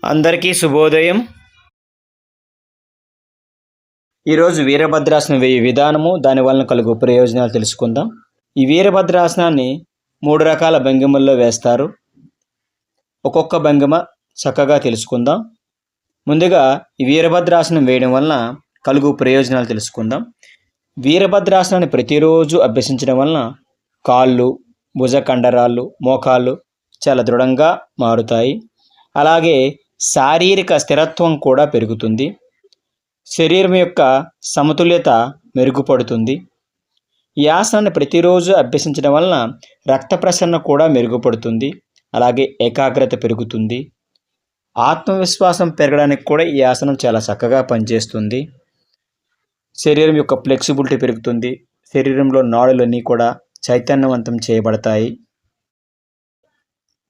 అందరికీ శుభోదయం. ఈరోజు వీరభద్రాసనం వేయు విధానము, దానివలన కలుగు ప్రయోజనాలు తెలుసుకుందాం. ఈ వీరభద్రాసనాన్ని 3 రకాల భంగిమల్లో వేస్తారు. ఒక్కొక్క భంగిమ చక్కగా తెలుసుకుందాం. ముందుగా ఈ వీరభద్రాసనం వేయడం వలన కలుగు ప్రయోజనాలు తెలుసుకుందాం. వీరభద్రాసనాన్ని ప్రతిరోజు అభ్యసించడం వలన కాళ్ళు, భుజ కండరాలు, మోకాళ్ళు చాలా దృఢంగా మారుతాయి. అలాగే శారీరక స్థిరత్వం కూడా పెరుగుతుంది. శరీరం యొక్క సమతుల్యత మెరుగుపడుతుంది. ఈ ఆసనాన్ని ప్రతిరోజు అభ్యసించడం వలన రక్త ప్రసరణ కూడా మెరుగుపడుతుంది. అలాగే ఏకాగ్రత పెరుగుతుంది. ఆత్మవిశ్వాసం పెరగడానికి కూడా ఈ ఆసనం చాలా చక్కగా పనిచేస్తుంది. శరీరం యొక్క ఫ్లెక్సిబిలిటీ పెరుగుతుంది. శరీరంలో నాడులన్నీ కూడా చైతన్యవంతం చేయబడతాయి.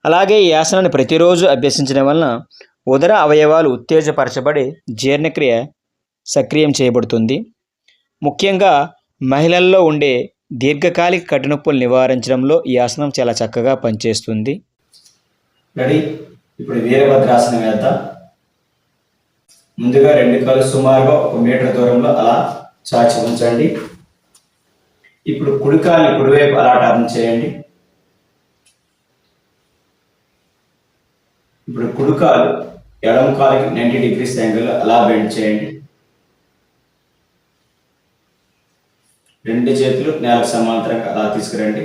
అలాగే ఈ ఆసనాన్ని ప్రతిరోజు అభ్యసించడం వలన ఉదర అవయవాలు ఉత్తేజపరచబడి జీర్ణక్రియ సక్రియం చేయబడుతుంది. ముఖ్యంగా మహిళల్లో ఉండే దీర్ఘకాలిక కట్టునొప్పులు నివారించడంలో ఈ ఆసనం చాలా చక్కగా పనిచేస్తుంది. రెడీ, ఇప్పుడు వీరభద్రాసనం వేద్దాం. ముందుగా 2 కాళ్ళు సుమారుగా 1 మీటర్ దూరంలో అలా చాచి ఉంచండి. ఇప్పుడు కుడికాలు కుడివైపు అలా టర్న్ చేయండి. ఇప్పుడు కుడికాలు ఎడమ కాలుకి 90 డిగ్రీస్ యాంగిల్ అలా బెండ్ చేయండి. 2 చేతులు నేలకు సమాంతరంగా అలా తీసుకురండి.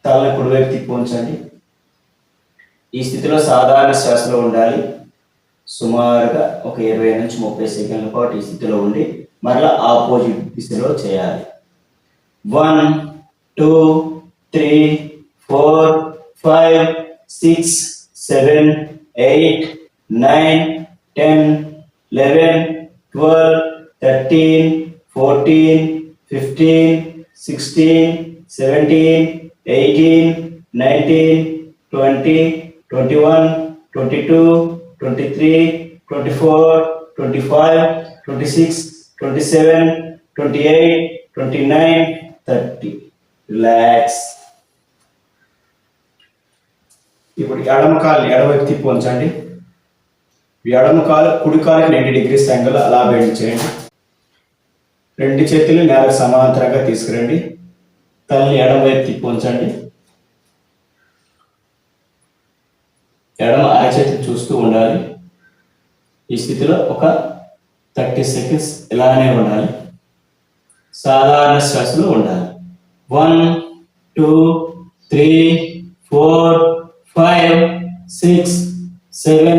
తలని కుడివైపు తిప్పి ఉంచండి. ఈ స్థితిలో సాధారణ శ్వాసలో ఉండాలి. సుమారుగా ఒక 20 నుంచి 30 సెకండ్ల పాటు ఈ స్థితిలో ఉండి మరలా ఆపోజిట్ దిశలో చేయాలి. 1 2 3 4 5 6 7 8 9 10 11 12 13 14 15 16 17 18 19 20 21 22 23 24 25 26 27 28 29 30. రిలాక్స్. ఇప్పుడు ఎడమ కాలు ఎడమవైపు తిప్పి ఉంచండి. ఎడమ కాలు కుడి కాలుకి 90 డిగ్రీస్ యాంగిల్ అలా బెండ్ చేయండి. 2 చేతులు నేలకు సమాంతరంగా తీసుకురండి. తలని ఎడమవైపు తిప్పి ఉంచండి. ఎడమ అరచేతి చూస్తూ ఉండాలి. ఈ స్థితిలో ఒక 30 సెకండ్స్ ఇలానే ఉండాలి. సాధారణ శ్వాసలో ఉండాలి. 1 2 3 4 5 6 7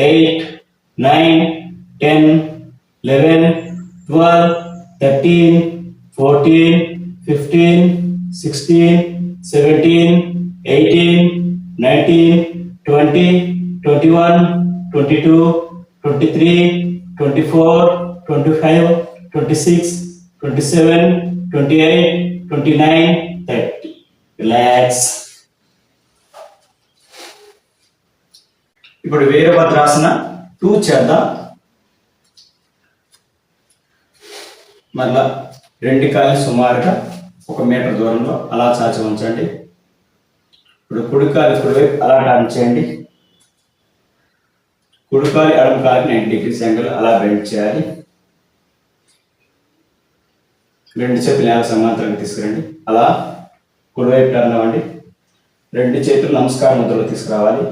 8 9 10 11 12 13 14 15 16 17 18 19 20 21 22 23 24 25 26 27 28 29 30. రిలాక్స్. ఇప్పుడు వీరభద్రాసన 2 చేద్దాం. మళ్ళా 2 కాళ్ళు సుమారుగా 1 మీటర్ దూరంలో అలా చాచి ఉంచండి. ఇప్పుడు కుడికాలు కుడివైపు అలా టర్న్ చేయండి. కుడికాలు ఎడమ కాలుకి 90 డిగ్రీస్ యాంగిల్ అలా బెండ్ చేయాలి. 2 చేతులు నేల సమాంతరంగా తీసుకురండి. అలా కుడివైపు టర్న్ అవ్వండి. 2 చేతులు నమస్కార ముద్రలో తీసుకురావాలి.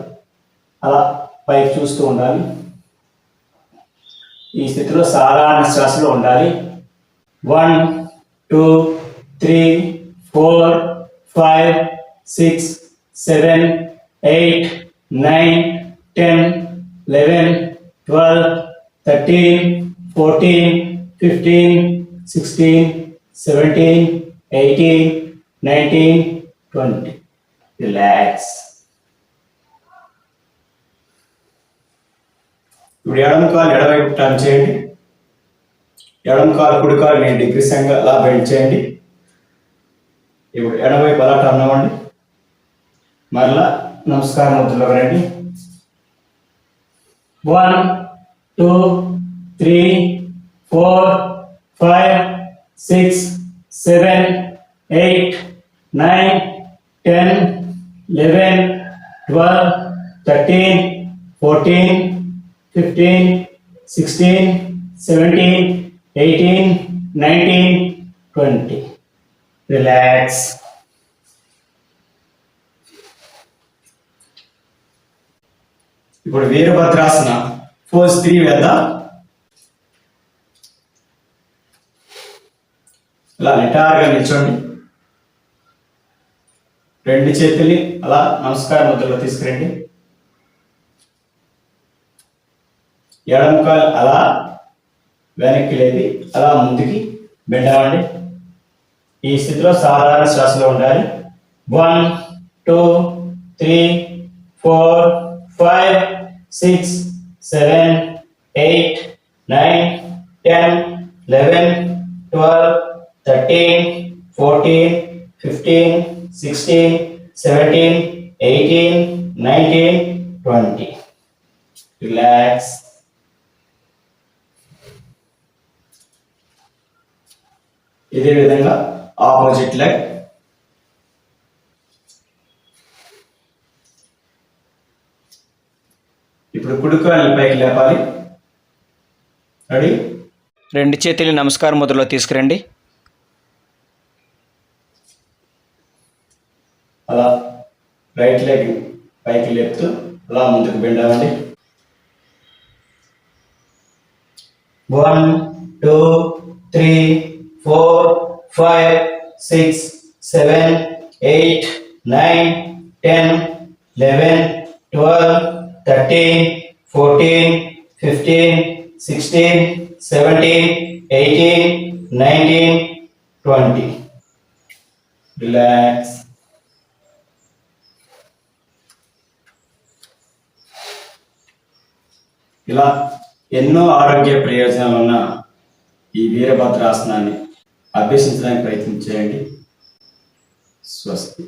అలా పైకి చూస్తూ ఉండాలి. ఈ స్థితిలో సాధారణ శ్వాసలో ఉండాలి. 1 2 3 4 5 6 7 8 9 10 11 12 13 14 15 16 17 18 19 20. రిలాక్స్. ఇప్పుడు ఎడమ కాలు ఎడమవైపు టర్న్ చేయండి. ఎడమ కాలు కుడి కాలు 90 డిగ్రీస్ యాంగిల్ అలా బెండ్ చేయండి. ఇప్పుడు ఎడమవైపు అలా టర్న్ అవ్వండి. మరలా నమస్కారం ముద్రలో రండి. 1 2 3 4 5 6 7 8 9 10 11 12, 13, 14, 15, 16, 17, 18, 19, 20. Relax. ఇప్పుడు వీరభద్రాసన ఫోజ్ 3 వేద్దాం. ఇలా నిటారుగా నిల్చోండి. రెండు చేతుల్ని అలా నమస్కార ముద్రలో తీసుకురండి. ఎడమ కాలు అలా వెనక్కి లేపి అలా ముందుకి బెండవండి. ఈ స్థితిలో సాధారణ శ్వాసలో ఉండాలి. 1, 2, 3, 4, 5, 6, 7, 8, 9, 10, 11, 12, 13, 14, 15, 16, 17, 18, 19, 20. Relax. ఇదే విధంగా ఆపోజిట్ లెగ్. ఇప్పుడు కుడి కాలుని పైకి లేపాలి. రెడీ? రెండు చేతులు నమస్కార ముద్రలో తీసుకురండి. అలా రైట్ లెగ్ పైకి లేపుతూ అలా ముందుకు బెండ్ అవ్వండి. 1, 2, 3, 4, 5, 6, 7, 8, 9, 10, 11, 12, 13, 14, 15, 16, 17, 18, 19, 20. Relax. ఇలా ఎన్నో ఆరోగ్య ప్రయోజనాలు ఉన్న ఈ వీరభద్రాసనాన్ని అభ్యసించడానికి ప్రయత్నం చేయండి. స్వస్తి.